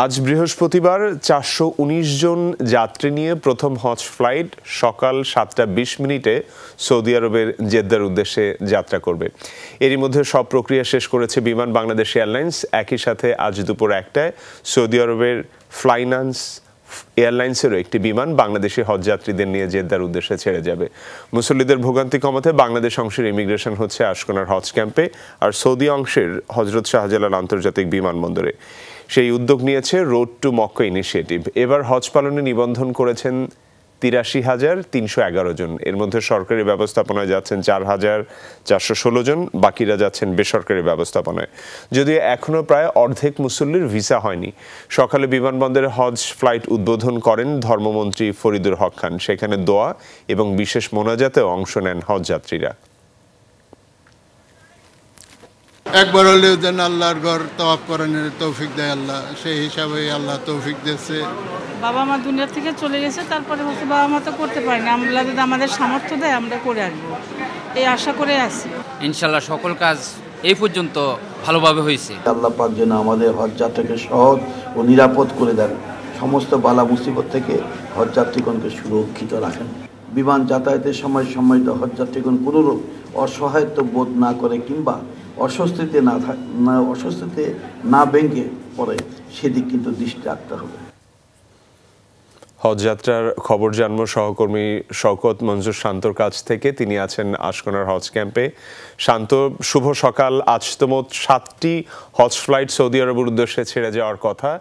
আজ বৃহস্পতিবার ৪১৯ জন যাত্রী নিয়ে প্রথম হজ ফ্লাইট সকাল ৭টা ২০ সৌদি আরবের জেদ্দার উদ্দেশ্যে যাত্রা করবে। এরই মধ্যে সব প্রক্রিয়া শেষ করেছে বিমান বাংলাদেশ এয়ারলাইন্স। একই সাথে আজ দুপুর ১টায় সৌদি আরবের ফ্লাইনান্স এয়ারলাইন্সেরও একটি বিমান বাংলাদেশি হজ যাত্রীদের নিয়ে জেদ্দার উদ্দেশ্যে ছেড়ে যাবে। মুসল্লিদের ভোগান্তি কমাতে বাংলাদেশ অংশের ইমিগ্রেশন হচ্ছে আশকোনার হজ ক্যাম্পে, আর সৌদি অংশের হজরত শাহজালাল আন্তর্জাতিক বিমানবন্দরে। সেই উদ্যোগ নিয়েছে রোড টু মক্কা ইনিশিয়েটিভ। এবার হজ পালনে নিবন্ধন করেছেন ৮৩,৩১১ জন। এর মধ্যে সরকারি ব্যবস্থাপনায় যাচ্ছেন ৪,৪১৬ জন, বাকিরা যাচ্ছেন বেসরকারি ব্যবস্থাপনায়। যদিও এখনও প্রায় অর্ধেক মুসল্লির ভিসা হয়নি। সকালে বিমানবন্দরে হজ ফ্লাইট উদ্বোধন করেন ধর্মমন্ত্রী ফরিদুর হক খান। সেখানে দোয়া এবং বিশেষ মোনাজাতেও অংশ নেন হজ যাত্রীরা। একবার হলেও যেন আল্লাহর ঘর তওয়াফ করানোর তৌফিক দেয় আল্লাহ, সেই হিসাবে আল্লাহ তৌফিক দিয়েছে। বাবা মা দুনিয়া থেকে চলে গেছে, তারপরে হচ্ছে বাবা মা তো করতে পারি না, আমরা যদি আমাদের সামর্থ্য দেয় আমরা করে আসবো, এই আশা করে আছি। ইনশাল্লাহ সকল কাজ এই পর্যন্ত ভালোভাবে হয়েছে। আল্লাহ পাক যেন আমাদের হজ যাত্রাকে সহজ ও নিরাপদ করে দেন, সমস্ত বালা মুসিবত থেকে হজ যাত্রীগণকে সুরক্ষিত রাখেন। বিমান যাতায়াতের সময় সম্মানিত হজ যাত্রীগণ কোনোরূপ অসহায়ত্ব বোধ না করে কিংবা অস্বস্তিতে না ভেঙে পড়ে সেদিক কিন্তু দৃষ্টি রাখতে হবে। হজযাত্রার খবর জানবো সহকর্মী শওকত মঞ্জুর শান্তর কাছ থেকে। তিনি আছেন আশকোনার হজ ক্যাম্পে। শান্ত, শুভ সকাল। আজ তো মোট 7টি হজ ফ্লাইট সৌদি আরবের উদ্দেশ্যে ছেড়ে যাওয়ার কথা।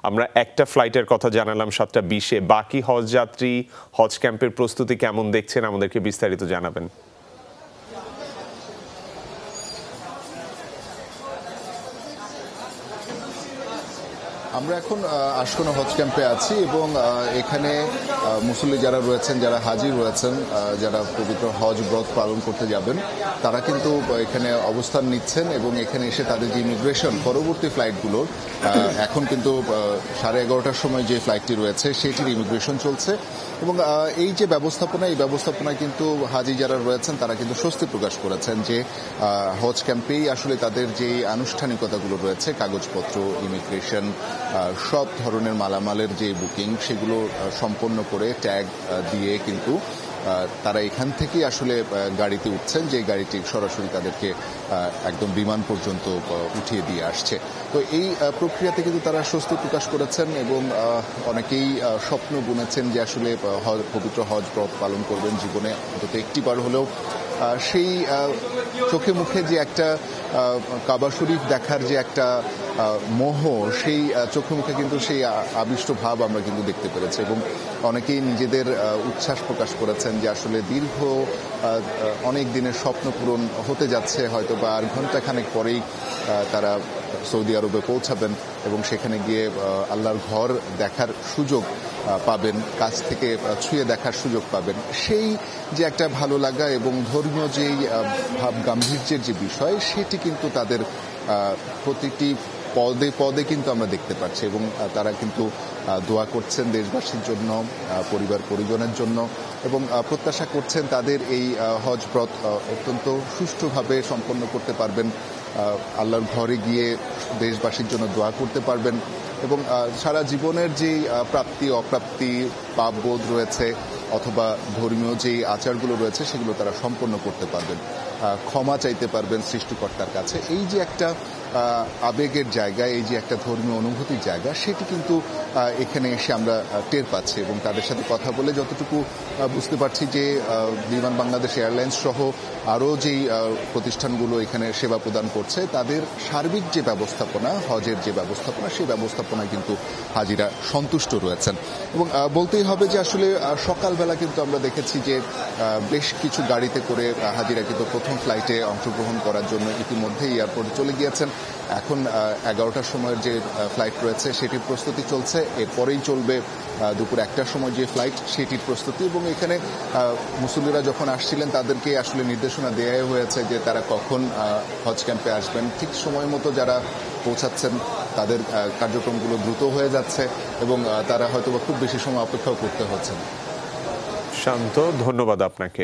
আমরা একটা ফ্লাইটের কথা জানালাম 7টা 20-এ। বাকি হজ যাত্রী হজ ক্যাম্পের প্রস্তুতি কেমন দেখছেন, আমাদেরকে বিস্তারিত জানাবেন। আমরা এখন আশকোনা হজ ক্যাম্পে আছি এবং এখানে মুসল্লি যারা রয়েছেন, যারা হাজি রয়েছেন, যারা পবিত্র হজ ব্রত পালন করতে যাবেন, তারা কিন্তু এখানে অবস্থান নিচ্ছেন এবং এখানে এসে তাদের যে ইমিগ্রেশন পরবর্তী ফ্লাইটগুলোর এখন কিন্তু 11:30টার সময় যে ফ্লাইটটি রয়েছে সেটির ইমিগ্রেশন চলছে। এবং এই যে ব্যবস্থাপনা, এই ব্যবস্থাপনায় কিন্তু হাজি যারা রয়েছেন তারা কিন্তু স্বস্তি প্রকাশ করেছেন যে হজ ক্যাম্পেই আসলে তাদের যে আনুষ্ঠানিকতাগুলো রয়েছে, কাগজপত্র, ইমিগ্রেশন, সব ধরনের মালামালের যে বুকিং সেগুলো সম্পন্ন করে ট্যাগ দিয়ে কিন্তু তারা এখান থেকেই আসলে গাড়িতে উঠছেন, যে গাড়িটি সরাসরি তাদেরকে একদম বিমান পর্যন্ত উঠিয়ে দিয়ে আসছে। তো এই প্রক্রিয়াতে কিন্তু তারা স্বস্তি প্রকাশ করেছেন এবং অনেকেই স্বপ্ন বুনেছেন যে আসলে পবিত্র হজ ব্রত পালন করবেন জীবনে অন্তত একটিবার হলেও। সেই চোখে মুখে যে একটা কাবা শরীফ দেখার যে একটা মোহ, সেই চোখে মুখে কিন্তু সেই আবিষ্ট ভাব আমরা কিন্তু দেখতে পেরেছি এবং অনেকেই নিজেদের উচ্ছ্বাস প্রকাশ করেছেন যে আসলে দীর্ঘ অনেক দিনের স্বপ্ন পূরণ হতে যাচ্ছে। হয়তো বা আর ঘণ্টাখানেক পরেই তারা সৌদি আরবে পৌঁছাবেন এবং সেখানে গিয়ে আল্লাহর ঘর দেখার সুযোগ পাবেন, কাছ থেকে ছুঁয়ে দেখার সুযোগ পাবেন। সেই যে একটা ভালো লাগা এবং ধর্মীয় যেই ভাব গাম্ভীর্যের যে বিষয়, সেটি কিন্তু তাদের প্রতিটি পদে পদে কিন্তু আমরা দেখতে পাচ্ছি এবং তারা কিন্তু দোয়া করছেন দেশবাসীর জন্য, পরিবার পরিজনের জন্য এবং প্রত্যাশা করছেন তাদের এই হজ ব্রত অত্যন্ত সুষ্ঠুভাবে সম্পন্ন করতে পারবেন, আল্লাহর ঘরে গিয়ে দেশবাসীর জন্য দোয়া করতে পারবেন এবং সারা জীবনের যেই প্রাপ্তি অপ্রাপ্তি পাপবোধ রয়েছে অথবা ধর্মীয় যেই আচারগুলো রয়েছে সেগুলো তারা সম্পন্ন করতে পারবেন, ক্ষমা চাইতে পারবেন সৃষ্টিকর্তার কাছে। এই যে একটা আবেগের জায়গা, এই যে একটা ধর্মীয় অনুভূতির জায়গা, সেটি কিন্তু এখানে এসে আমরা টের পাচ্ছি এবং তাদের সাথে কথা বলে যতটুকু বুঝতে পারছি যে বিমান বাংলাদেশ এয়ারলাইন্স সহ আরও যেই প্রতিষ্ঠানগুলো এখানে সেবা প্রদান করছে, তাদের সার্বিক যে ব্যবস্থাপনা, হজের যে ব্যবস্থাপনা, সেই ব্যবস্থাপনায় কিন্তু হাজিরা সন্তুষ্ট রয়েছেন। এবং বলতেই হবে যে আসলে সকালবেলা কিন্তু আমরা দেখেছি যে বেশ কিছু গাড়িতে করে হাজিরা কিন্তু প্রথম ফ্লাইটে অংশগ্রহণ করার জন্য ইতিমধ্যেই এয়ারপোর্টে চলে গিয়েছেন। এখন 11টার সময়ের যে ফ্লাইট রয়েছে সেটির প্রস্তুতি চলছে, এরপরেই চলবে দুপুর 1টার সময় যে ফ্লাইট সেটির প্রস্তুতি। এবং এখানে মুসল্লিরা যখন আসছিলেন তাদেরকে আসলে নির্দেশনা দেওয়া হয়েছে যে তারা কখন হজ ক্যাম্পে আসবেন। ঠিক সময় মতো যারা পৌঁছাচ্ছেন তাদের কার্যক্রমগুলো দ্রুত হয়ে যাচ্ছে এবং তারা হয়তো খুব বেশি সময় অপেক্ষাও করতে হচ্ছে না। শান্ত, ধন্যবাদ আপনাকে।